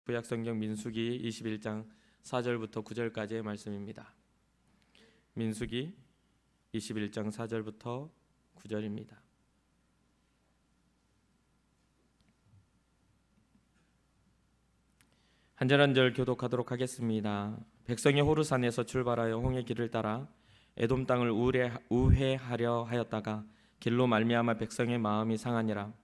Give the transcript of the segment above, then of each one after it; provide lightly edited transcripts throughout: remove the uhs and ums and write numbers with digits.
구약성경 민수기 21장 4절부터 9절까지의 말씀입니다. 민수기 21장 4절부터 9절입니다. 한 절 한 절 교독하도록 하겠습니다. 백성이 호르산에서 출발하여 홍해 길을 따라 에돔 땅을 우회하려 하였다가 길로 말미암아 백성의 마음이 상하니라.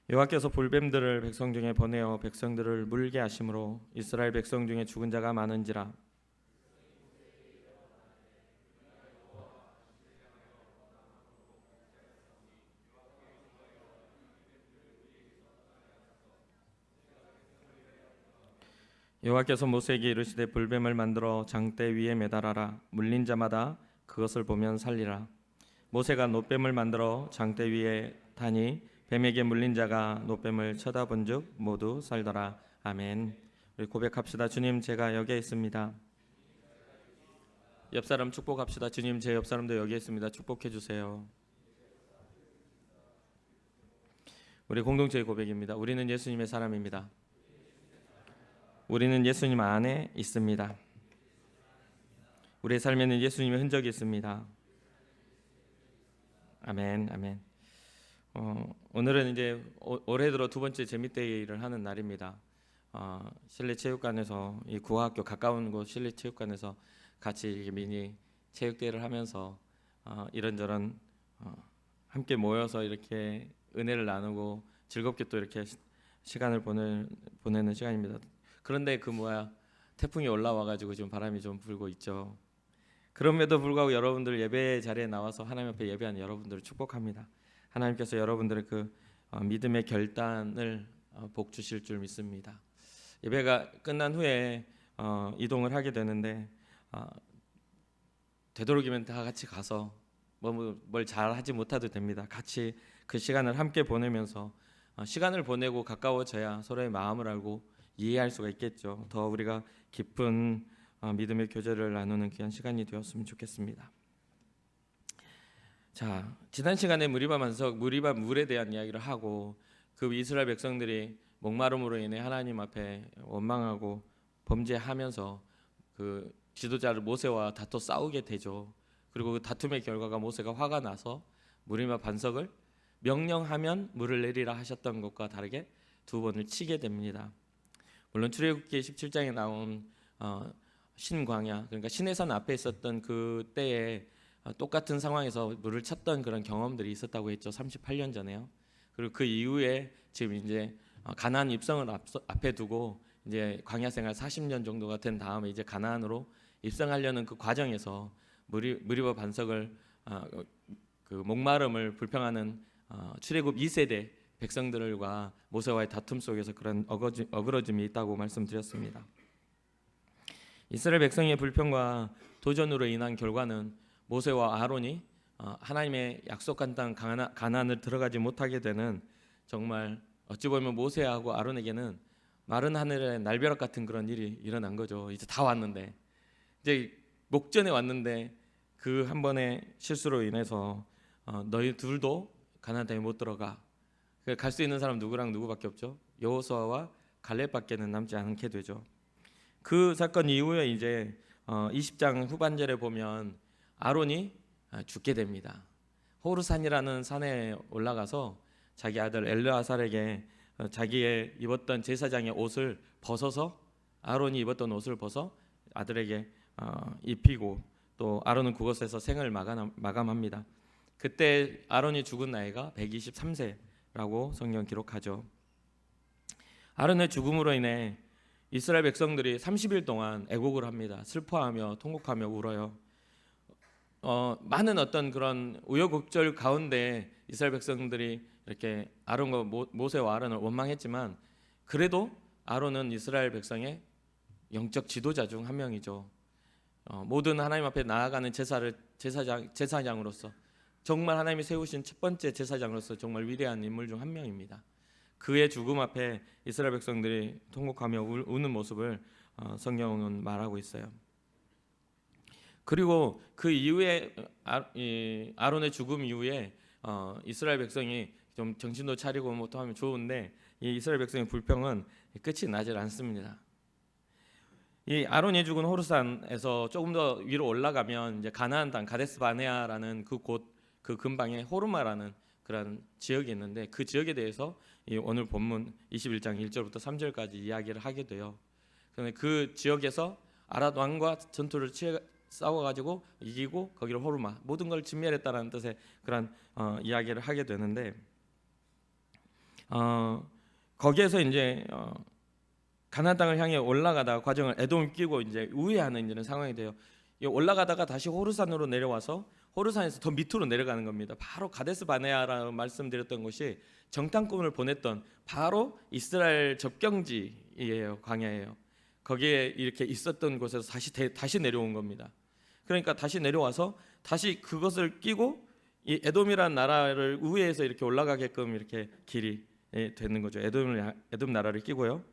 여호와께서 불뱀들을 백성 중에 보내어 백성들을 물게 하심으로 이스라엘 백성 중에 죽은 자가 많은지라. 여호와께서 모세에게 이르시되 불뱀을 만들어 장대 위에 매달아라. 물린 자마다 그것을 보면 살리라. 모세가 놋뱀을 만들어 장대 위에 다니 뱀에게 물린 자가 놋뱀을 쳐다본즉 모두 살더라. 아멘. 우리 고백합시다. 주님, 제가 여기에 있습니다. 옆사람 축복합시다. 주님, 제 옆사람도 여기에 있습니다. 축복해 주세요. 우리 공동체의 고백입니다. 우리는 예수님의 사람입니다. 우리는 예수님 안에 있습니다. 우리의 삶에는 예수님의 흔적이 있습니다. 아멘, 아멘. 오늘은 이제 올해 들어 두 번째 재미데이를 하는 날입니다. 실내 체육관에서 이 구학교 가까운 곳 실내 체육관에서 같이 이렇게 미니 체육대회를 하면서 이런저런 함께 모여서 이렇게 은혜를 나누고 즐겁게 또 이렇게 시간을 보내는 시간입니다. 그런데 태풍이 올라와가지고 지금 바람이 좀 불고 있죠. 그럼에도 불구하고 여러분들 예배 자리에 나와서 하나님 앞에 예배하는 여러분들을 축복합니다. 하나님께서 여러분들의 그 믿음의 결단을 복 주실 줄 믿습니다. 예배가 끝난 후에 이동을 하게 되는데 되도록이면 다 같이 가서 뭘 잘 하지 못해도 됩니다. 같이 그 시간을 함께 보내면서 시간을 보내고 가까워져야 서로의 마음을 알고 이해할 수가 있겠죠. 더 우리가 깊은 믿음의 교제를 나누는 귀한 시간이 되었으면 좋겠습니다. 자, 지난 시간에 무리바 물에 대한 이야기를 하고 그 이스라엘 백성들이 목마름으로 인해 하나님 앞에 원망하고 범죄하면서 그 지도자를 모세와 다퉈 싸우게 되죠. 그리고 그 다툼의 결과가 모세가 화가 나서 무리바 반석을 명령하면 물을 내리라 하셨던 것과 다르게 두 번을 치게 됩니다. 물론 출애굽기 17장에 나온 신광야, 그러니까 시내산 앞에 있었던 그 때에 똑같은 상황에서 물을 쳤던 그런 경험들이 있었다고 했죠. 38년 전에요. 그리고 그 이후에 지금 이제 가나안 입성을 앞에 두고 이제 광야 생활 40년 정도가 된 다음에 이제 가나안으로 입성하려는 그 과정에서 무리바 반석을 그 목마름을 불평하는 출애굽 2세대 백성들과 모세와의 다툼 속에서 그런 어그러짐이 있다고 말씀드렸습니다. 이스라엘 백성의 불평과 도전으로 인한 결과는 모세와 아론이 하나님의 약속한 땅 가나안을 들어가지 못하게 되는, 정말 어찌 보면 모세하고 아론에게는 마른 하늘의 날벼락 같은 그런 일이 일어난 거죠. 이제 다 왔는데, 이제 목전에 왔는데 그 한 번의 실수로 인해서 너희 둘도 가나안 땅에 못 들어가. 갈 수 있는 사람 누구밖에 없죠. 여호수아와 갈렙밖에는 남지 않게 되죠. 그 사건 이후에 이제 20장 후반절에 보면 아론이 죽게 됩니다. 호르산이라는 산에 올라가서 자기 아들 엘르아살에게 자기의 입었던 제사장의 옷을 벗어서, 아론이 입었던 옷을 벗어 아들에게 입히고, 또 아론은 그곳에서 생을 마감합니다. 그때 아론이 죽은 나이가 123세라고 성경 기록하죠. 아론의 죽음으로 인해 이스라엘 백성들이 30일 동안 애곡을 합니다. 슬퍼하며 통곡하며 울어요. 많은 어떤 그런 우여곡절 가운데 이스라엘 백성들이 이렇게 아론과 모세와 아론을 원망했지만, 그래도 아론은 이스라엘 백성의 영적 지도자 중 한 명이죠. 모든 하나님 앞에 나아가는 제사장으로서, 정말 하나님이 세우신 첫 번째 제사장으로서 정말 위대한 인물 중 한 명입니다. 그의 죽음 앞에 이스라엘 백성들이 통곡하며 우는 모습을 성경은 말하고 있어요. 그리고 그 이후에 아론의 죽음 이후에 이스라엘 백성이 좀 정신도 차리고 뭐 또 하면 좋은데 이 이스라엘 백성의 불평은 끝이 나질 않습니다. 이 아론이 죽은 호르산에서 조금 더 위로 올라가면 이제 가나안 땅 가데스 바네아라는 그 곳 그 근방에 호르마라는 그런 지역이 있는데 그 지역에 대해서 이 오늘 본문 21장 1절부터 3절까지 이야기를 하게 돼요. 그런데 그 지역에서 아랏 왕과 전투를 싸워가지고 이기고 거기를 호르마 모든 걸 진멸했다라는 뜻의 그런 이야기를 하게 되는데 거기에서 이제 가나안 땅을 향해 올라가다가 과정을 에돔을 끼고 이제 우회하는 이런 상황이 돼요. 올라가다가 다시 호르산으로 내려와서 호르산에서 더 밑으로 내려가는 겁니다. 바로 가데스 바네아라고 말씀드렸던 곳이 정탐꾼을 보냈던 바로 이스라엘 접경지이에요. 광야예요. 거기에 이렇게 있었던 곳에서 다시 내려온 겁니다. 그러니까 다시 내려와서 다시 그것을 끼고 이 에돔이라는 나라를 우회해서 이렇게 올라가게끔 이렇게 길이 되는 거죠. 에돔 나라를 끼고요.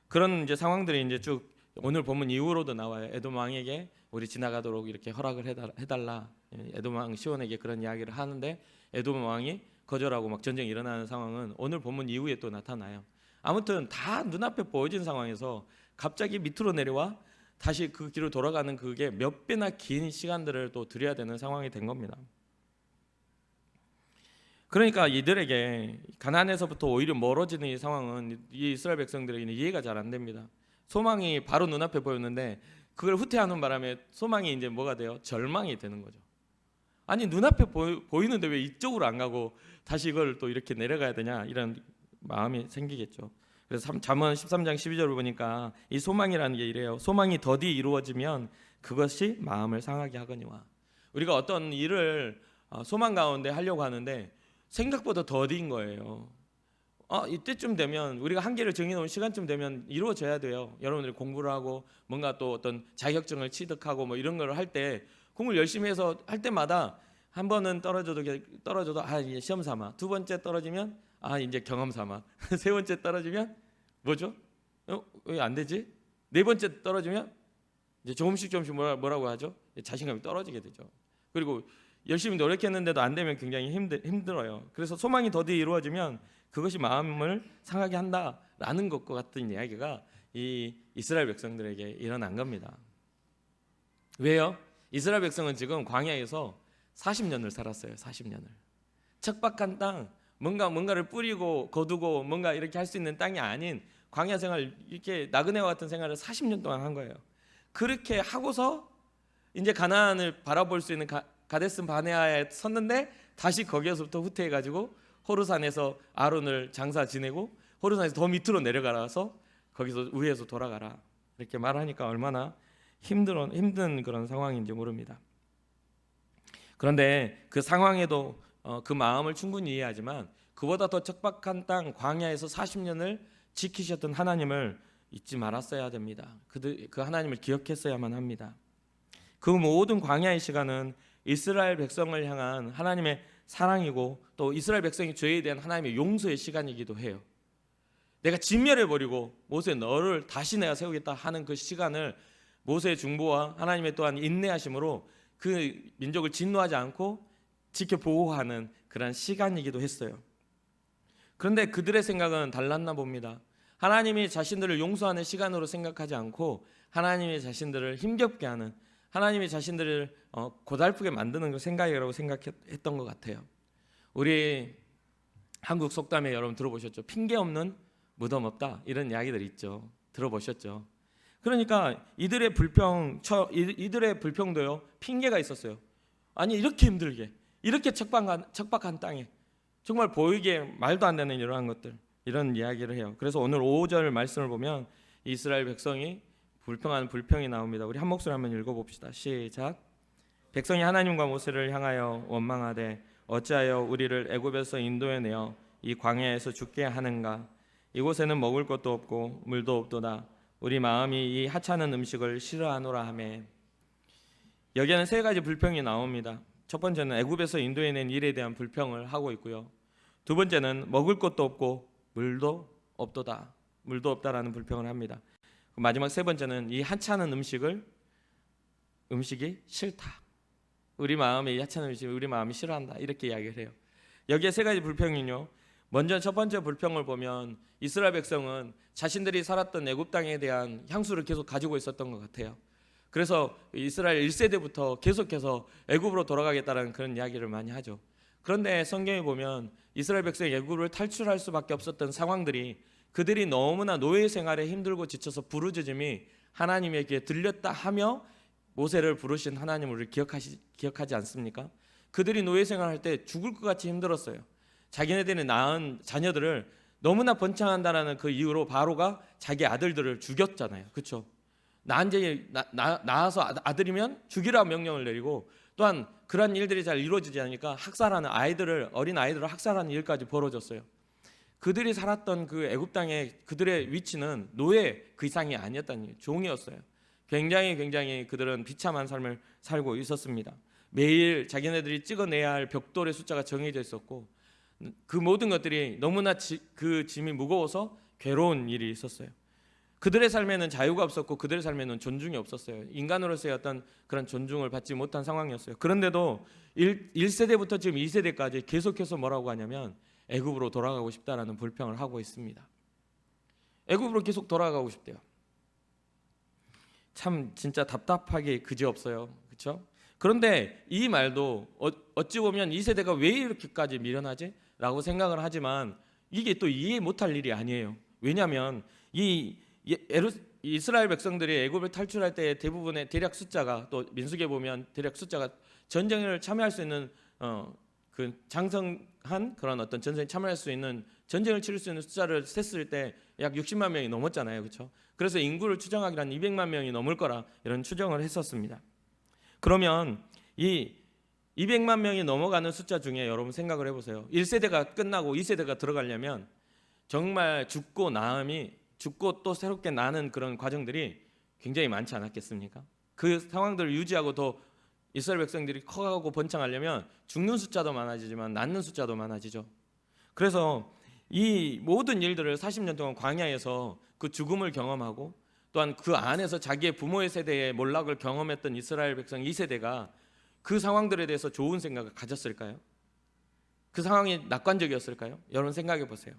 그런 이제 상황들이 이제 쭉 오늘 본문 이후로도 나와요. 에돔 왕에게 우리 지나가도록 이렇게 허락을 해달라. 에돔 왕 시온에게 그런 이야기를 하는데 에돔 왕이 거절하고 막 전쟁이 일어나는 상황은 오늘 본문 이후에 또 나타나요. 아무튼 다 눈앞에 보여진 상황에서 갑자기 밑으로 내려와 다시 그 길로 돌아가는 그게 몇 배나 긴 시간들을 또 들여야 되는 상황이 된 겁니다. 그러니까 이들에게 가나안에서부터 오히려 멀어지는 이 상황은 이 이스라엘 백성들에게는 이해가 잘 안 됩니다. 소망이 바로 눈앞에 보였는데 그걸 후퇴하는 바람에 소망이 이제 뭐가 돼요? 절망이 되는 거죠. 아니 눈앞에 보이는데 왜 이쪽으로 안 가고 다시 이걸 또 이렇게 내려가야 되냐 이런 마음이 생기겠죠. 그래서 잠언 13장 12절을 보니까 이 소망이라는 게 이래요. 소망이 더디 이루어지면 그것이 마음을 상하게 하거니와. 우리가 어떤 일을 소망 가운데 하려고 하는데 생각보다 더디인 거예요. 이때쯤 되면 우리가 한계를 정해놓은 시간쯤 되면 이루어져야 돼요. 여러분들이 공부를 하고 뭔가 또 어떤 자격증을 취득하고 뭐 이런 걸 할 때 공부를 열심히 해서 할 때마다 한 번은 떨어져도 이제 시험 삼아, 두 번째 떨어지면 이제 경험 삼아, 세 번째 떨어지면 뭐죠? 왜 안 되지? 네 번째 떨어지면 이제 조금씩 뭐라고 하죠? 자신감이 떨어지게 되죠. 그리고 열심히 노력했는데도 안 되면 굉장히 힘들어요. 그래서 소망이 더디 이루어지면 그것이 마음을 상하게 한다라는 것과 같은 이야기가 이 이스라엘 백성들에게 일어난 겁니다. 왜요? 이스라엘 백성은 지금 광야에서 40년을 살았어요. 40년을. 척박한 땅, 뭔가를 뿌리고 거두고 뭔가 이렇게 할 수 있는 땅이 아닌 광야 생활, 이렇게 나그네와 같은 생활을 40년 동안 한 거예요. 그렇게 하고서 이제 가나안을 바라볼 수 있는 가데스 바네아에 섰는데 다시 거기에서부터 후퇴해가지고 호르산에서 아론을 장사 지내고 호르산에서 더 밑으로 내려가서 거기서 위에서 돌아가라 이렇게 말하니까 얼마나 힘든 그런 상황인지 모릅니다. 그런데 그 상황에도 그 마음을 충분히 이해하지만 그보다 더 척박한 땅 광야에서 40년을 지키셨던 하나님을 잊지 말았어야 됩니다. 그 하나님을 기억했어야만 합니다. 그 모든 광야의 시간은 이스라엘 백성을 향한 하나님의 사랑이고 또 이스라엘 백성의 죄에 대한 하나님의 용서의 시간이기도 해요. 내가 진멸해버리고 모세 너를 다시 내가 세우겠다 하는 그 시간을 모세의 중보와 하나님의 또한 인내하심으로 그 민족을 진노하지 않고 지켜 보호하는 그런 시간이기도 했어요. 그런데 그들의 생각은 달랐나 봅니다. 하나님이 자신들을 용서하는 시간으로 생각하지 않고 하나님이 자신들을 힘겹게 하는, 하나님이 자신들을 고달프게 만드는 생각이라고 생각했던 것 같아요. 우리 한국 속담에 여러분 들어보셨죠? 핑계 없는 무덤 없다 이런 이야기들 있죠. 들어보셨죠? 그러니까 이들의 불평도요 핑계가 있었어요. 아니 이렇게 힘들게 이렇게 척박한 땅에 정말 보이기에 말도 안 되는 이러한 것들 이런 이야기를 해요. 그래서 오늘 5절 말씀을 보면 이스라엘 백성이 불평하는 불평이 나옵니다. 우리 한 목소리 한번 읽어봅시다. 시작. 백성이 하나님과 모세를 향하여 원망하되 어찌하여 우리를 애굽에서 인도해내어 이 광야에서 죽게 하는가. 이곳에는 먹을 것도 없고 물도 없도다. 우리 마음이 이 하찮은 음식을 싫어하노라 하매. 여기에는 세 가지 불평이 나옵니다. 첫 번째는 애굽에서 인도해낸 일에 대한 불평을 하고 있고요. 두 번째는 먹을 것도 없고 물도 없도다. 물도 없다라는 불평을 합니다. 마지막 세 번째는 이 하찮은 음식이 싫다. 우리 마음이 하찮은 음식을 우리 마음이 싫어한다. 이렇게 이야기를 해요. 여기에 세 가지 불평이요. 먼저 첫 번째 불평을 보면 이스라엘 백성은 자신들이 살았던 애굽 땅에 대한 향수를 계속 가지고 있었던 것 같아요. 그래서 이스라엘 1세대부터 계속해서 애굽으로 돌아가겠다는 그런 이야기를 많이 하죠. 그런데 성경에 보면 이스라엘 백성이 애굽을 탈출할 수밖에 없었던 상황들이 그들이 너무나 노예 생활에 힘들고 지쳐서 부르짖음이 하나님에게 들렸다 하며 모세를 부르신 하나님을 기억하지 않습니까? 그들이 노예 생활할 때 죽을 것 같이 힘들었어요. 자기네들이 낳은 자녀들을 너무나 번창한다라는 그 이유로 바로가 자기 아들들을 죽였잖아요. 그렇죠? 낳아서 아들이면 죽이라 명령을 내리고 또한 그런 일들이 잘 이루어지지 않으니까 학살하는 어린 아이들을 학살하는 일까지 벌어졌어요. 그들이 살았던 그 애굽 땅에 그들의 위치는 노예 그 이상이 아니었다는 얘기예요. 종이었어요. 굉장히 그들은 비참한 삶을 살고 있었습니다. 매일 자기네들이 찍어내야 할 벽돌의 숫자가 정해져 있었고 그 모든 것들이 너무나 그 짐이 무거워서 괴로운 일이 있었어요. 그들의 삶에는 자유가 없었고 그들의 삶에는 존중이 없었어요. 인간으로서의 어떤 그런 존중을 받지 못한 상황이었어요. 그런데도 1세대부터 지금 2세대까지 계속해서 뭐라고 하냐면 애굽으로 돌아가고 싶다라는 불평을 하고 있습니다. 애굽으로 계속 돌아가고 싶대요. 참 진짜 답답하게 그지없어요. 그렇죠? 그런데 이 말도 어찌 보면 2세대가 왜 이렇게까지 미련하지? 라고 생각을 하지만 이게 또 이해 못할 일이 아니에요. 왜냐하면 이스라엘 백성들이 애굽을 탈출할 때 대부분의 대략 숫자가 또 민수기에 보면 대략 숫자가 전쟁을 참여할 수 있는 그 장성한 그런 어떤 전쟁에 참여할 수 있는 전쟁을 치를 수 있는 숫자를 셌을 때 약 60만 명이 넘었잖아요. 그렇죠? 그래서 인구를 추정하기로 한 200만 명이 넘을 거라 이런 추정을 했었습니다. 그러면 이 200만 명이 넘어가는 숫자 중에 여러분 생각을 해보세요. 1세대가 끝나고 2세대가 들어가려면 정말 죽고 또 새롭게 나는 그런 과정들이 굉장히 많지 않았겠습니까? 그 상황들을 유지하고 더 이스라엘 백성들이 커가고 번창하려면 죽는 숫자도 많아지지만 낳는 숫자도 많아지죠. 그래서 이 모든 일들을 40년 동안 광야에서 그 죽음을 경험하고 또한 그 안에서 자기의 부모의 세대의 몰락을 경험했던 이스라엘 백성 2세대가 그 상황들에 대해서 좋은 생각을 가졌을까요? 그 상황이 낙관적이었을까요? 여러분 생각해 보세요.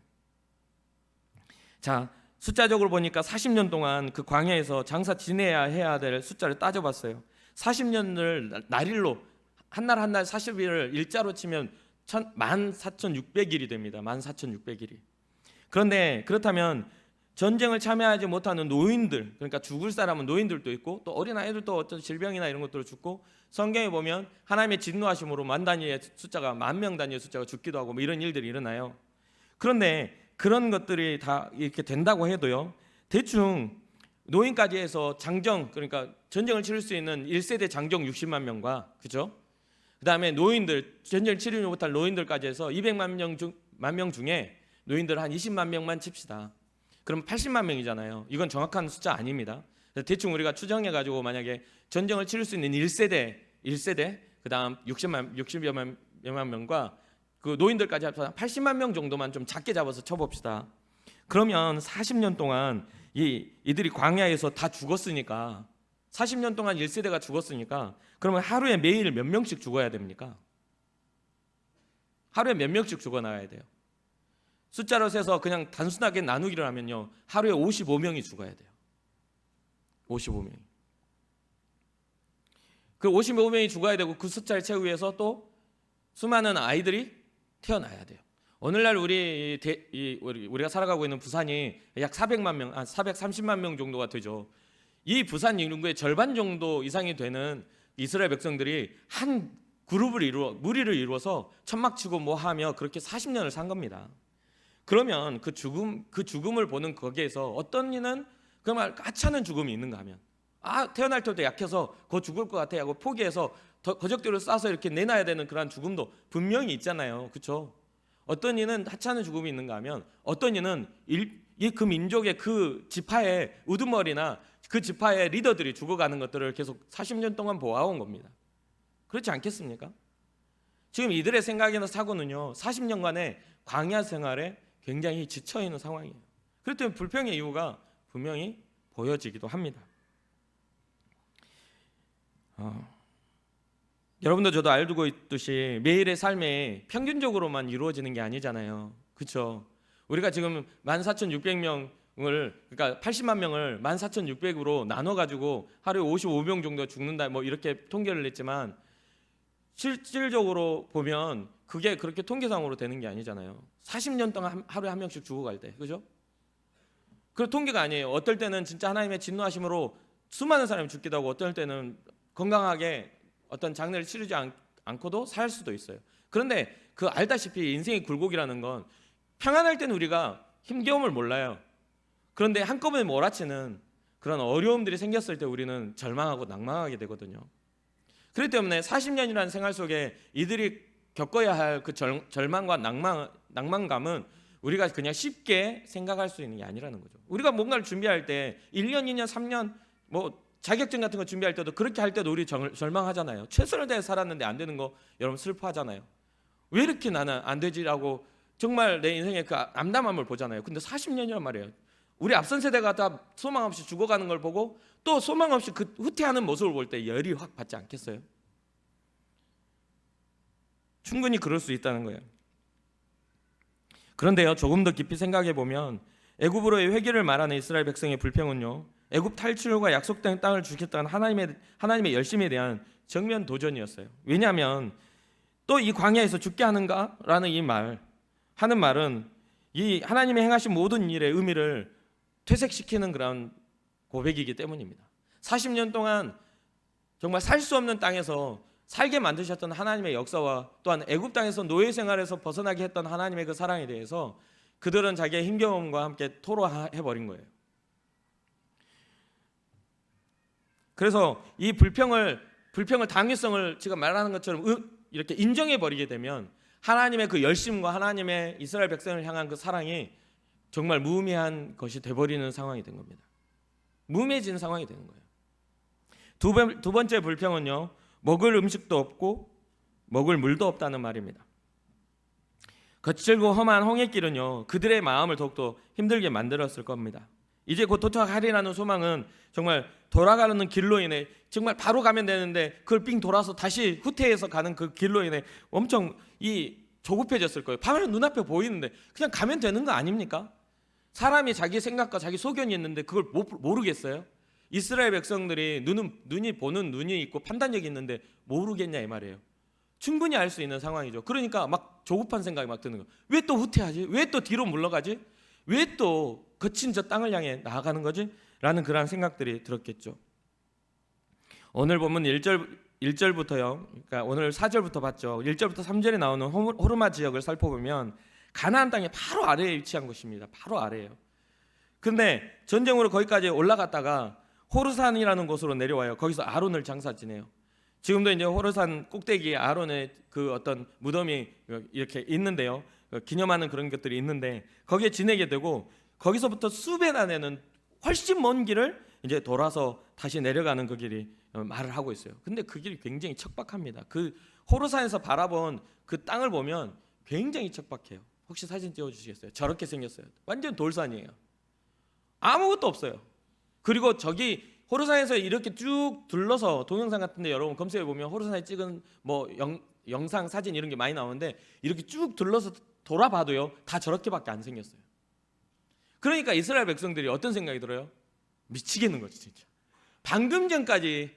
자, 숫자적으로 보니까 40년 동안 그 광야에서 장사 지내야 해야 될 숫자를 따져봤어요. 40년을 날일로 한 날 40일을 일자로 치면 14,600일이 됩니다. 14,600일이. 그런데 그렇다면 전쟁을 참여하지 못하는 노인들, 그러니까 죽을 사람은 노인들도 있고 또 어린 아이들도 어떤 질병이나 이런 것들을 죽고 성경에 보면 하나님의 진노하심으로 만 단위의 숫자가 10,000명 단위의 숫자가 죽기도 하고 뭐 이런 일들이 일어나요. 그런데 그런 것들이 다 이렇게 된다고 해도요. 대충 노인까지 해서 장정, 그러니까 전쟁을 치를 수 있는 1세대 장정 60만 명과 그죠? 그다음에 노인들, 전쟁을 치르지 못할 노인들까지 해서 200만 명 중에 노인들 한 20만 명만 칩시다. 그럼 80만 명이잖아요. 이건 정확한 숫자 아닙니다. 대충 우리가 추정해 가지고 만약에 전쟁을 치를 수 있는 1세대 그다음 60여만 명과 그 노인들까지 합쳐서 80만 명 정도만 좀 작게 잡아서 쳐봅시다. 그러면 40년 동안 이들이 광야에서 다 죽었으니까 40년 동안 1세대가 죽었으니까 그러면 하루에 매일 몇 명씩 죽어야 됩니까? 하루에 몇 명씩 죽어나가야 돼요. 숫자로 세서 그냥 단순하게 나누기를 하면요. 하루에 55명이 죽어야 돼요. 55명이. 그 55명이 죽어야 되고 그 숫자를 채우기 위해서 또 수많은 아이들이 태어나야 돼요. 오늘날 우리가 살아가고 있는 부산이 약 430만 명 정도가 되죠. 이 부산 인구의 절반 정도 이상이 되는 이스라엘 백성들이 한 무리를 이루어서 천막치고 뭐 하며 그렇게 40년을 산 겁니다. 그러면 그 죽음을 보는 거기에서 어떤 이는 정말 까찮은 죽음이 있는가 하면 태어날 때부터 약해서 죽을 것 같아 하고 포기해서 거적대로 싸서 이렇게 내놔야 되는 그런 죽음도 분명히 있잖아요. 그렇죠? 어떤 이는 하찮은 죽음이 있는가 하면 어떤 이는 그 민족의 그 지파의 우두머리나 그 지파의 리더들이 죽어가는 것들을 계속 40년 동안 보아온 겁니다. 그렇지 않겠습니까? 지금 이들의 생각이나 사고는요 40년간의 광야 생활에 굉장히 지쳐있는 상황이에요. 그렇기 때문에 불평의 이유가 분명히 보여지기도 합니다. 여러분도 저도 알고 있듯이 매일의 삶에 평균적으로만 이루어지는 게 아니잖아요. 그렇죠? 우리가 지금 14,600명을 그러니까 80만 명을 14,600으로 나눠 가지고 하루에 55명 정도 죽는다 뭐 이렇게 통계를 냈지만 실질적으로 보면 그게 그렇게 통계상으로 되는 게 아니잖아요. 40년 동안 하루에 한 명씩 죽어갈 때, 그죠? 그 통계가 아니에요. 어떨 때는 진짜 하나님의 진노하심으로 수많은 사람이 죽기도 하고, 어떨 때는 건강하게 어떤 장례를 치르지 않고도 살 수도 있어요. 그런데 그 알다시피 인생의 굴곡이라는 건 평안할 때는 우리가 힘겨움을 몰라요. 그런데 한꺼번에 몰아치는 그런 어려움들이 생겼을 때 우리는 절망하고 낭망하게 되거든요. 그렇기 때문에 40년이라는 생활 속에 이들이 겪어야 할 그 절망과 낭만감은 우리가 그냥 쉽게 생각할 수 있는 게 아니라는 거죠. 우리가 뭔가를 준비할 때 1년, 2년, 3년 뭐 자격증 같은 거 준비할 때도 그렇게 할 때도 우리 절망하잖아요. 최선을 다해 살았는데 안 되는 거 여러분 슬퍼하잖아요. 왜 이렇게 나는 안 되지라고 정말 내 인생의 그 암담함을 보잖아요. 근데 40년이란 말이에요. 우리 앞선 세대가 다 소망 없이 죽어가는 걸 보고 또 소망 없이 그 후퇴하는 모습을 볼 때 열이 확 받지 않겠어요? 충분히 그럴 수 있다는 거예요. 그런데요, 조금 더 깊이 생각해 보면 애굽으로의 회개를 말하는 이스라엘 백성의 불평은요, 애굽 탈출과 약속된 땅을 주겠다는 하나님의 열심에 대한 정면 도전이었어요. 왜냐하면 또 이 광야에서 죽게 하는가라는 하는 말은 이 하나님이 행하신 모든 일의 의미를 퇴색시키는 그런 고백이기 때문입니다. 40년 동안 정말 살 수 없는 땅에서 살게 만드셨던 하나님의 역사와 또한 애굽 땅에서 노예 생활에서 벗어나게 했던 하나님의 그 사랑에 대해서 그들은 자기의 힘겨움과 함께 토로해 버린 거예요. 그래서 이 불평을 당위성을 지금 말하는 것처럼 이렇게 인정해 버리게 되면 하나님의 그 열심과 하나님의 이스라엘 백성을 향한 그 사랑이 정말 무의미한 것이 돼버리는 상황이 된 겁니다. 무의미해지는 상황이 되는 거예요. 두 번째 불평은요, 먹을 음식도 없고 먹을 물도 없다는 말입니다. 거칠고 험한 홍해길은요, 그들의 마음을 더욱더 힘들게 만들었을 겁니다. 이제 곧 도착하리라는 소망은 정말 돌아가는 길로 인해 정말 바로 가면 되는데 그걸 삥 돌아서 다시 후퇴해서 가는 그 길로 인해 엄청 조급해졌을 거예요. 바로 눈앞에 보이는데 그냥 가면 되는 거 아닙니까? 사람이 자기 생각과 자기 소견이 있는데 그걸 모르겠어요? 이스라엘 백성들이 눈이 보는 눈이 있고 판단력이 있는데 모르겠냐 이 말이에요. 충분히 알 수 있는 상황이죠. 그러니까 막 조급한 생각이 막 드는 거예요. 왜 또 후퇴하지? 왜 또 뒤로 물러가지? 왜 또 거친 저 땅을 향해 나아가는 거지? 라는 그런 생각들이 들었겠죠. 오늘 보면 1절부터요. 그러니까 오늘 4절부터 봤죠. 1절부터 3절에 나오는 호르마 지역을 살펴보면 가나안 땅의 바로 아래에 위치한 곳입니다. 바로 아래예요. 근데 전쟁으로 거기까지 올라갔다가 호르산이라는 곳으로 내려와요. 거기서 아론을 장사 지내요. 지금도 이제 호르산 꼭대기에 아론의 그 어떤 무덤이 이렇게 있는데요. 기념하는 그런 것들이 있는데 거기에 지내게 되고 거기서부터 수배나 되는 훨씬 먼 길을 이제 돌아서 다시 내려가는 그 길이 말을 하고 있어요. 근데 그 길이 굉장히 척박합니다. 그 호르산에서 바라본 그 땅을 보면 굉장히 척박해요. 혹시 사진 찍어주시겠어요? 저렇게 생겼어요. 완전 돌산이에요. 아무것도 없어요. 그리고 저기 호르산에서 이렇게 쭉 둘러서 동영상 같은데 여러분 검색해 보면 호르산에 찍은 뭐 영상 사진 이런 게 많이 나오는데 이렇게 쭉 둘러서 돌아봐도요 다 저렇게밖에 안 생겼어요. 그러니까 이스라엘 백성들이 어떤 생각이 들어요? 미치겠는 거지 진짜. 방금 전까지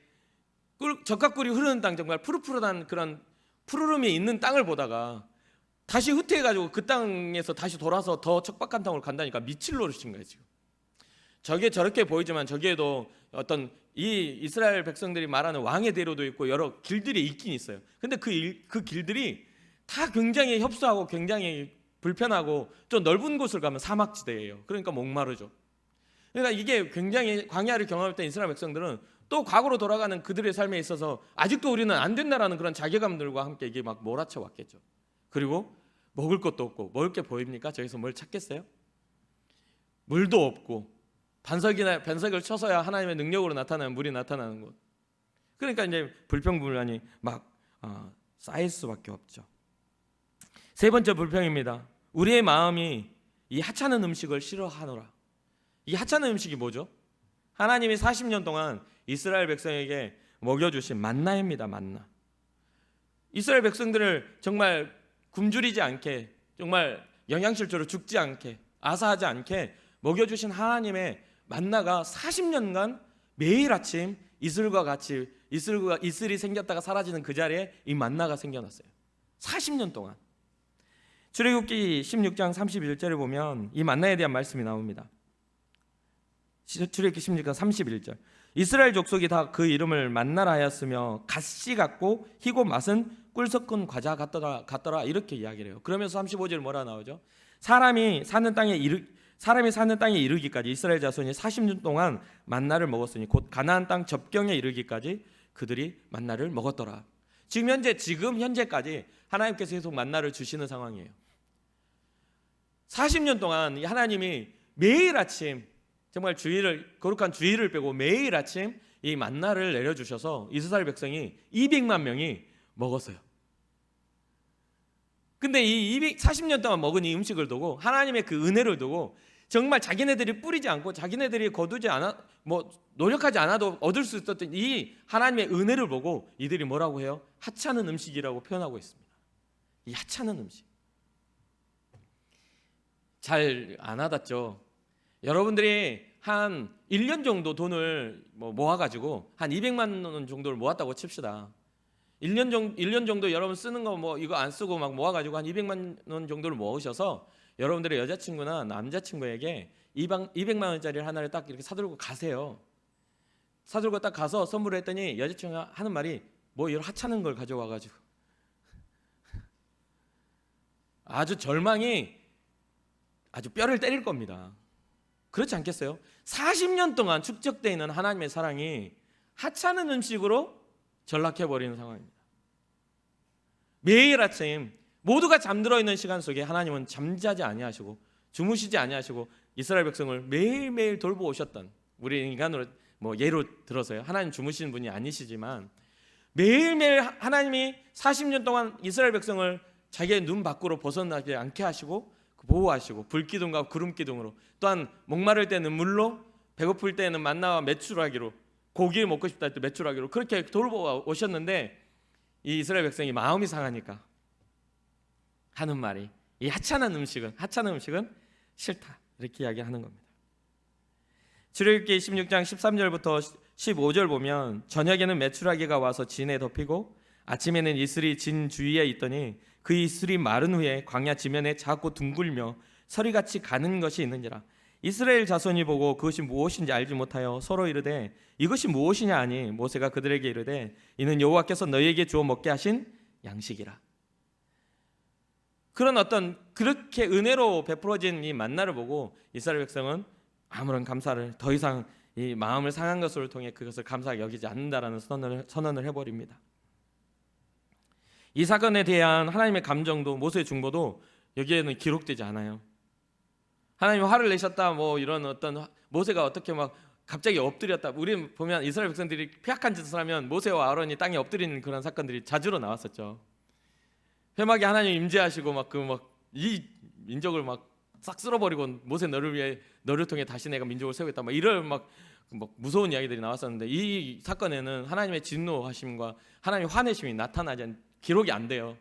적합꿀이 흐르는 땅, 정말 푸릇푸릇한 그런 푸르름이 있는 땅을 보다가 다시 후퇴해가지고 그 땅에서 다시 돌아서 더 척박한 땅으로 간다니까 미칠 노릇인 거예요 지금. 저게 저렇게 보이지만 저기에도 어떤 이 이스라엘 백성들이 말하는 왕의 대로도 있고 여러 길들이 있긴 있어요. 근데 그 길들이 다 굉장히 협소하고 굉장히 불편하고 좀 넓은 곳을 가면 사막지대예요. 그러니까 목마르죠. 그러니까 이게 굉장히 광야를 경험했던 이스라엘 백성들은 또 과거로 돌아가는 그들의 삶에 있어서 아직도 우리는 안 된다라는 그런 자괴감들과 함께 이게 막 몰아쳐 왔겠죠. 그리고 먹을 것도 없고 먹을 게 보입니까? 저기서 뭘 찾겠어요? 물도 없고 반석을 쳐서야 하나님의 능력으로 나타나는 물이 나타나는 곳. 그러니까 이제 불평불만이 막 쌓일 수밖에 없죠. 세 번째 불평입니다. 우리의 마음이 이 하찮은 음식을 싫어하노라. 이 하찮은 음식이 뭐죠? 하나님이 40년 동안 이스라엘 백성에게 먹여주신 만나입니다. 만나. 이스라엘 백성들을 정말 굶주리지 않게, 정말 영양실조로 죽지 않게, 아사하지 않게 먹여주신 하나님의 만나가 40년간 매일 아침 이슬과 같이 이슬이 생겼다가 사라지는 그 자리에 이 만나가 생겨났어요. 40년 동안. 출애굽기 16장 31절을 보면 이 만나에 대한 말씀이 나옵니다. 출애굽기 16장 31절. 이스라엘 족속이 다 그 이름을 만나라 하였으며 갓씨 같고 희고 맛은 꿀 섞은 과자 같더라 이렇게 이야기를 해요. 그러면서 35절 뭐라 나오죠? 사람이 사는 땅에 이르기까지 이스라엘 자손이 40년 동안 만나를 먹었으니 곧 가나안 땅 접경에 이르기까지 그들이 만나를 먹었더라. 지금 현재까지 하나님께서 계속 만나를 주시는 상황이에요. 40년 동안 하나님이 매일 아침 정말 거룩한 주일을 빼고 매일 아침 이 만나를 내려주셔서 이스라엘 백성이 200만 명이 먹었어요. 근데 이 40년 동안 먹은 이 음식을 두고 하나님의 그 은혜를 두고 정말 자기네들이 뿌리지 않고 자기네들이 거두지 않아 노력하지 않아도 얻을 수 있었던 이 하나님의 은혜를 보고 이들이 뭐라고 해요? 하찮은 음식이라고 표현하고 있습니다. 이 하찮은 음식. 잘 안 와닿죠? 여러분들이 한 1년 정도 돈을 모아가지고 한 200만 원 정도를 모았다고 칩시다. 1년 정도 여러분 쓰는 거 이거 안 쓰고 막 모아가지고 한 200만 원 정도를 모으셔서 여러분들의 여자친구나 남자친구에게 200만 원짜리 하나를 딱 이렇게 사들고 가세요. 사들고 딱 가서 선물을 했더니 여자친구가 하는 말이 이런 하찮은 걸 가져와가지고 아주 절망이 아주 뼈를 때릴 겁니다. 그렇지 않겠어요? 40년 동안 축적되어 있는 하나님의 사랑이 하찮은 음식으로 전락해버리는 상황입니다. 매일 아침 모두가 잠들어 있는 시간 속에 하나님은 잠자지 아니하시고 주무시지 아니하시고 이스라엘 백성을 매일매일 돌보오셨던, 우리 인간으로 예로 들어서요, 하나님 주무시는 분이 아니시지만 매일매일 하나님이 40년 동안 이스라엘 백성을 자기의 눈 밖으로 벗어나지 않게 하시고 보호하시고 불기둥과 구름기둥으로, 또한 목마를 때는 물로, 배고플 때는 만나와 메추라기로, 고기를 먹고 싶다 할 때 메추라기로 그렇게 돌보오셨는데 이 이스라엘 백성이 마음이 상하니까 하는 말이 이 하찮은 음식은 싫다 이렇게 이야기하는 겁니다. 출애굽기 16장 13절부터 15절 보면 저녁에는 메추라기가 와서 진에 덮이고 아침에는 이슬이 진 주위에 있더니 그 이슬이 마른 후에 광야 지면에 작고 둥글며 서리같이 가는 것이 있는지라. 이스라엘 자손이 보고 그것이 무엇인지 알지 못하여 서로 이르되 이것이 무엇이냐 하니 모세가 그들에게 이르되 이는 여호와께서 너희에게 주어 먹게 하신 양식이라. 그렇게 은혜로 베풀어진 이 만나를 보고 이스라엘 백성은 아무런 감사를 더 이상 이 마음을 상한 것을 통해 그것을 감사하게 여기지 않는다라는 선언을 해버립니다. 이 사건에 대한 하나님의 감정도 모세의 중보도 여기에는 기록되지 않아요. 하나님이 화를 내셨다 이런 어떤 모세가 어떻게 갑자기 엎드렸다. 우리 보면 이스라엘 백성들이 폐악한 짓을 하면 모세와 아론이 땅에 엎드리는 그런 사건들이 자주로 나왔었죠. 회막에 하나님 임재하시고 이 민족을 싹 쓸어버리고 모세 너를 통해 다시 내가 민족을 세우겠다 이런 무서운 이야기들이 나왔었는데 이 사건에는 하나님의 진노하심과 하나님의 화내심이 나타나지 기록이 안 돼요.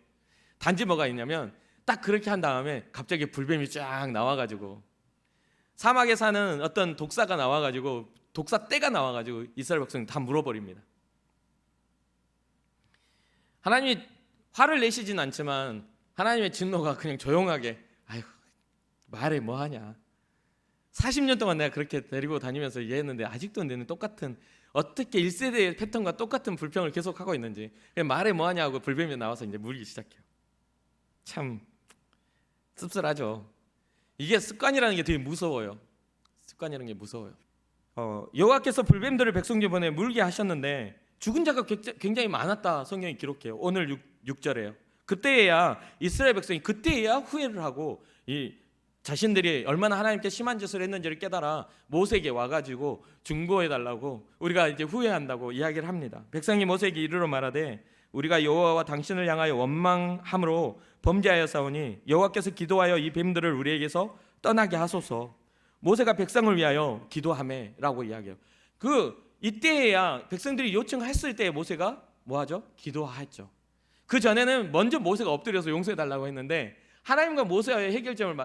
단지 뭐가 있냐면 딱 그렇게 한 다음에 갑자기 불뱀이 쫙 나와가지고 사막에 사는 어떤 독사가 나와가지고 독사떼가 나와가지고 이스라엘 백성이 다 물어버립니다. 하나님이 화를 내시진 않지만 하나님의 진노가 그냥 조용하게 아이고 말해 뭐하냐, 40년 동안 내가 그렇게 데리고 다니면서 이해했는데 아직도 내는 똑같은 어떻게 1세대의 패턴과 똑같은 불평을 계속하고 있는지 그냥 말해 뭐하냐고 불뱀이 나와서 이제 물기 시작해요. 참 씁쓸하죠. 이게 습관이라는 게 되게 무서워요. 습관이라는 게 무서워요. 여호와께서 불뱀들을 백성들 보내 물게 하셨는데 죽은 자가 굉장히 많았다 성경이 기록해요. 오늘 6절에요. 그때야 이스라엘 백성이 그때야 후회를 하고 이 자신들이 얼마나 하나님께 심한 짓을 했는지를 깨달아 모세에게 와가지고 중보해달라고 우리가 이제 후회한다고 이야기를 합니다. 백성이 모세에게 이르러 말하되 우리가 여호와와 당신을 향하여 원망함으로 범죄하였사오니 여호와께서 기도하여 이 뱀들을 우리에게서 떠나게 하소서. 모세가 백성을 위하여 기도하매라고 이야기해요. 이때야 백성들이 요청했을 때 모세가 뭐하죠? 기도했죠. 그 전에는 먼저 모세가 엎드려서 용서해달라고 했는데 하나님과 모세와의 해결점을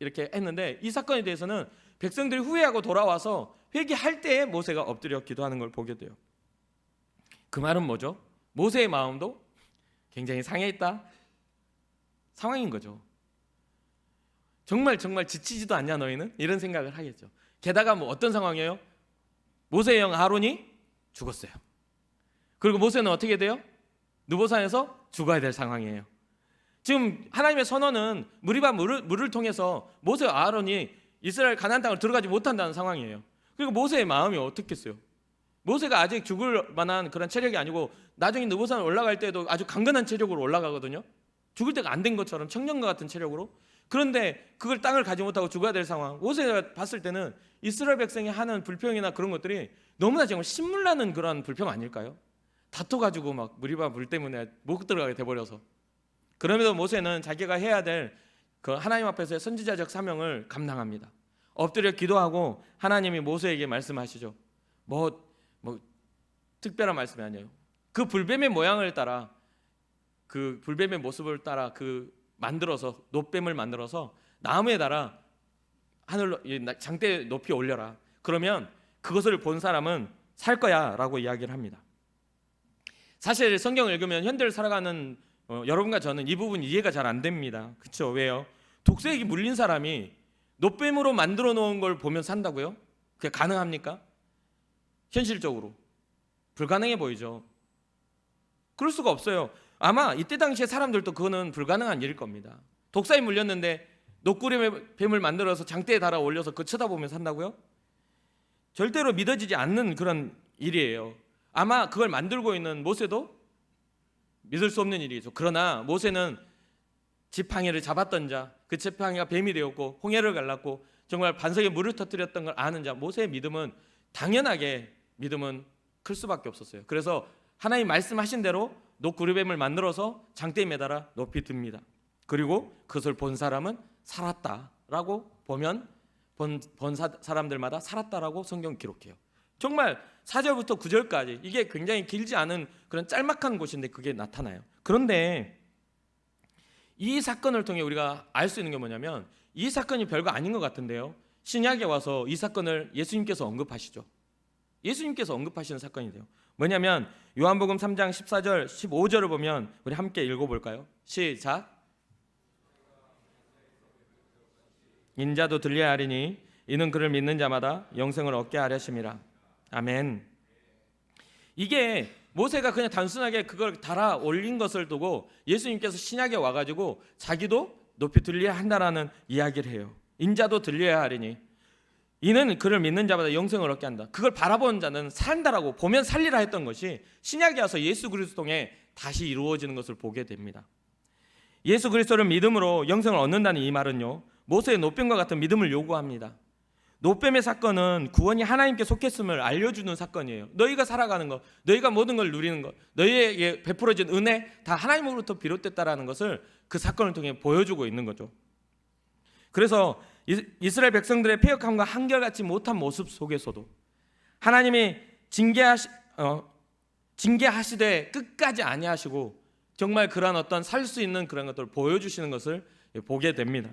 이렇게 했는데 이 사건에 대해서는 백성들이 후회하고 돌아와서 회개할 때에 모세가 엎드려 기도하는 걸 보게 돼요. 그 말은 뭐죠? 모세의 마음도 굉장히 상해있다 상황인 거죠. 정말 지치지도 않냐 너희는? 이런 생각을 하겠죠. 게다가 뭐 어떤 상황이에요? 모세의 형 아론이 죽었어요. 그리고 모세는 어떻게 돼요? 느보산에서 죽어야 될 상황이에요. 지금 하나님의 선언은 무리바 물을 통해서 모세와 아론이 이스라엘 가나안 땅을 들어가지 못한다는 상황이에요. 그리고 모세의 마음이 어떻겠어요? 모세가 아직 죽을 만한 그런 체력이 아니고 나중에 느보산 올라갈 때도 아주 강건한 체력으로 올라가거든요. 죽을 때가 안 된 것처럼 청년과 같은 체력으로. 그런데 그걸 땅을 가지 못하고 죽어야 될 상황. 모세가 봤을 때는 이스라엘 백성이 하는 불평이나 그런 것들이 너무나 정말 신물나는 그런 불평 아닐까요? 다퉈가지고 막 무리바 물 때문에 못 들어가게 돼버려서. 그럼에도 모세는 자기가 해야 될 그 하나님 앞에서의 선지자적 사명을 감당합니다. 엎드려 기도하고 하나님이 모세에게 말씀하시죠. 뭐 특별한 말씀이 아니에요. 그 불뱀의 모양을 따라 그 불뱀의 모습을 따라 그 만들어서 놋뱀을 만들어서 나무에 달아 하늘로 장대 높이 올려라. 그러면 그것을 본 사람은 살 거야라고 이야기를 합니다. 사실 성경을 읽으면 현대를 살아가는 여러분과 저는 이 부분 이해가 잘 안 됩니다. 그렇죠? 왜요? 독수에게 물린 사람이 놋뱀으로 만들어 놓은 걸 보면 산다고요? 그게 가능합니까? 현실적으로 불가능해 보이죠. 그럴 수가 없어요. 아마 이때 당시에 사람들도 그거는 불가능한 일일 겁니다. 독사에 물렸는데 놋구름뱀을 만들어서 장대에 달아 올려서 그거 쳐다보면 산다고요? 절대로 믿어지지 않는 그런 일이에요. 아마 그걸 만들고 있는 모세도 믿을 수 없는 일이죠. 그러나 모세는 지팡이를 잡았던 자, 그 지팡이가 뱀이 되었고 홍해를 갈랐고 정말 반석에 물을 터뜨렸던 걸 아는 자, 모세의 믿음은 당연하게 믿음은 클 수밖에 없었어요. 그래서 하나님 말씀하신 대로 놋구름뱀을 만들어서 장대에 매달아 높이 듭니다. 그리고 그것을 본 사람은 살았다라고 보면 본 사람들마다 살았다라고 성경 기록해요. 정말 4절부터 9절까지 이게 굉장히 길지 않은 그런 짤막한 곳인데 그게 나타나요. 그런데 이 사건을 통해 우리가 알 수 있는 게 뭐냐면 이 사건이 별거 아닌 것 같은데요. 신약에 와서 이 사건을 예수님께서 언급하시죠. 예수님께서 언급하시는 사건이 돼요. 뭐냐면 요한복음 3장 14절 15절을 보면 우리 함께 읽어볼까요? 시작. 인자도 들려야 하리니 이는 그를 믿는 자마다 영생을 얻게 하려심이라. 아멘. 이게 모세가 그냥 단순하게 그걸 달아 올린 것을 두고 예수님께서 신약에 와가지고 자기도 높이 들려야 한다라는 이야기를 해요. 인자도 들려야 하리니 이는 그를 믿는 자마다 영생을 얻게 한다. 그걸 바라보는 자는 산다라고 보면 살리라 했던 것이 신약에 와서 예수 그리스도 통해 다시 이루어지는 것을 보게 됩니다. 예수 그리스도를 믿음으로 영생을 얻는다는 이 말은요, 모세의 놋뱀과 같은 믿음을 요구합니다. 놋뱀의 사건은 구원이 하나님께 속했음을 알려주는 사건이에요. 너희가 살아가는 것, 너희가 모든 걸 누리는 것, 너희에게 베풀어진 은혜 다 하나님으로부터 비롯됐다라는 것을 그 사건을 통해 보여주고 있는 거죠. 그래서 이스라엘 백성들의 패역함과 한결같이 못한 모습 속에서도 하나님이 징계하시되 끝까지 아니하시고 정말 그러한 어떤 살 수 있는 그런 것들을 보여주시는 것을 보게 됩니다.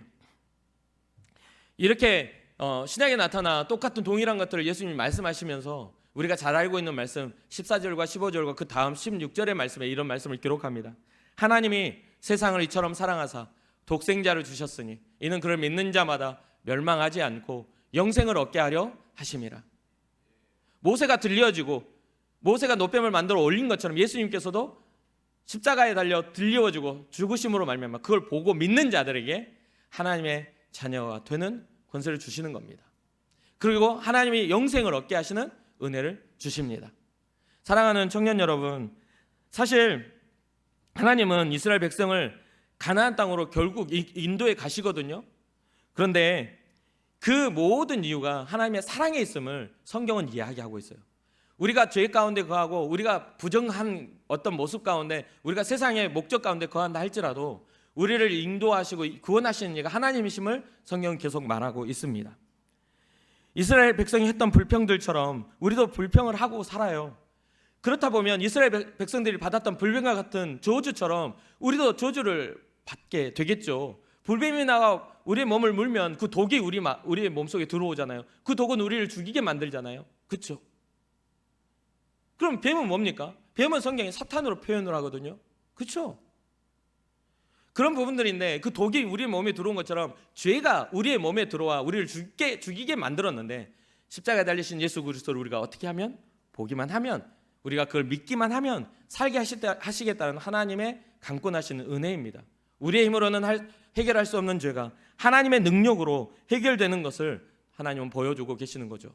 이렇게 신약에 나타나 똑같은 동일한 것들을 예수님이 말씀하시면서 우리가 잘 알고 있는 말씀 14절과 15절과 그 다음 16절의 말씀에 이런 말씀을 기록합니다. 하나님이 세상을 이처럼 사랑하사 독생자를 주셨으니 이는 그를 믿는 자마다 멸망하지 않고 영생을 얻게 하려 하심이라. 모세가 들려지고 모세가 놋뱀을 만들어 올린 것처럼 예수님께서도 십자가에 달려 들려지고 죽으심으로 말미암아 그걸 보고 믿는 자들에게 하나님의 자녀가 되는 권세를 주시는 겁니다. 그리고 하나님이 영생을 얻게 하시는 은혜를 주십니다. 사랑하는 청년 여러분, 사실 하나님은 이스라엘 백성을 가나안 땅으로 결국 인도에 가시거든요. 그런데 그 모든 이유가 하나님의 사랑에 있음을 성경은 이야기하고 있어요. 우리가 죄 가운데 거하고 우리가 부정한 어떤 모습 가운데 우리가 세상의 목적 가운데 거한다 할지라도 우리를 인도하시고 구원하시는 이가 하나님이심을 성경은 계속 말하고 있습니다. 이스라엘 백성이 했던 불평들처럼 우리도 불평을 하고 살아요. 그렇다 보면 이스라엘 백성들이 받았던 불뱀과 같은 저주처럼 우리도 저주를 받게 되겠죠. 불뱀이 나가 우리의 몸을 물면 그 독이 우리의 몸속에 들어오잖아요. 그 독은 우리를 죽이게 만들잖아요. 그렇죠? 그럼 뱀은 뭡니까? 뱀은 성경에 사탄으로 표현을 하거든요. 그렇죠? 그런 부분들인데 그 독이 우리 몸에 들어온 것처럼 죄가 우리의 몸에 들어와 우리를 죽이게 만들었는데 십자가에 달리신 예수 그리스도를 우리가 어떻게 하면? 보기만 하면, 우리가 그걸 믿기만 하면 살게 하시겠다는 하나님의 강권하시는 은혜입니다. 우리의 힘으로는 해결할 수 없는 죄가 하나님의 능력으로 해결되는 것을 하나님은 보여주고 계시는 거죠.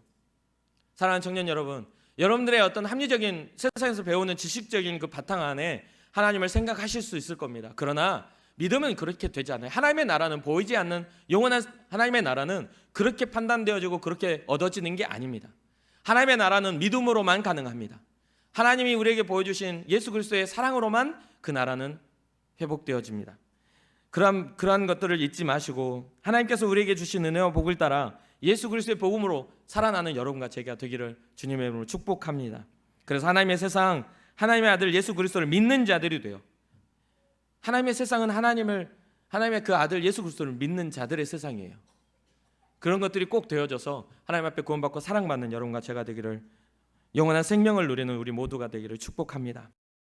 사랑하는 청년 여러분, 여러분들의 어떤 합리적인 세상에서 배우는 지식적인 그 바탕 안에 하나님을 생각하실 수 있을 겁니다. 그러나 믿음은 그렇게 되지 않아요. 하나님의 나라는 보이지 않는 영원한 하나님의 나라는 그렇게 판단되어지고 그렇게 얻어지는 게 아닙니다. 하나님의 나라는 믿음으로만 가능합니다. 하나님이 우리에게 보여주신 예수 그리스도의 사랑으로만 그 나라는 회복되어집니다. 그러한 것들을 잊지 마시고 하나님께서 우리에게 주신 은혜와 복을 따라 예수 그리스도의 복음으로 살아나는 여러분과 제가 되기를 주님의 이름으로 축복합니다. 그래서 하나님의 세상, 하나님의 아들 예수 그리스도를 믿는 자들이 돼요. 하나님의 세상은 하나님의 그 아들 예수 그리스도를 믿는 자들의 세상이에요. 그런 것들이 꼭 되어져서 하나님 앞에 구원받고 사랑받는 여러분과 제가 되기를, 영원한 생명을 누리는 우리 모두가 되기를 축복합니다.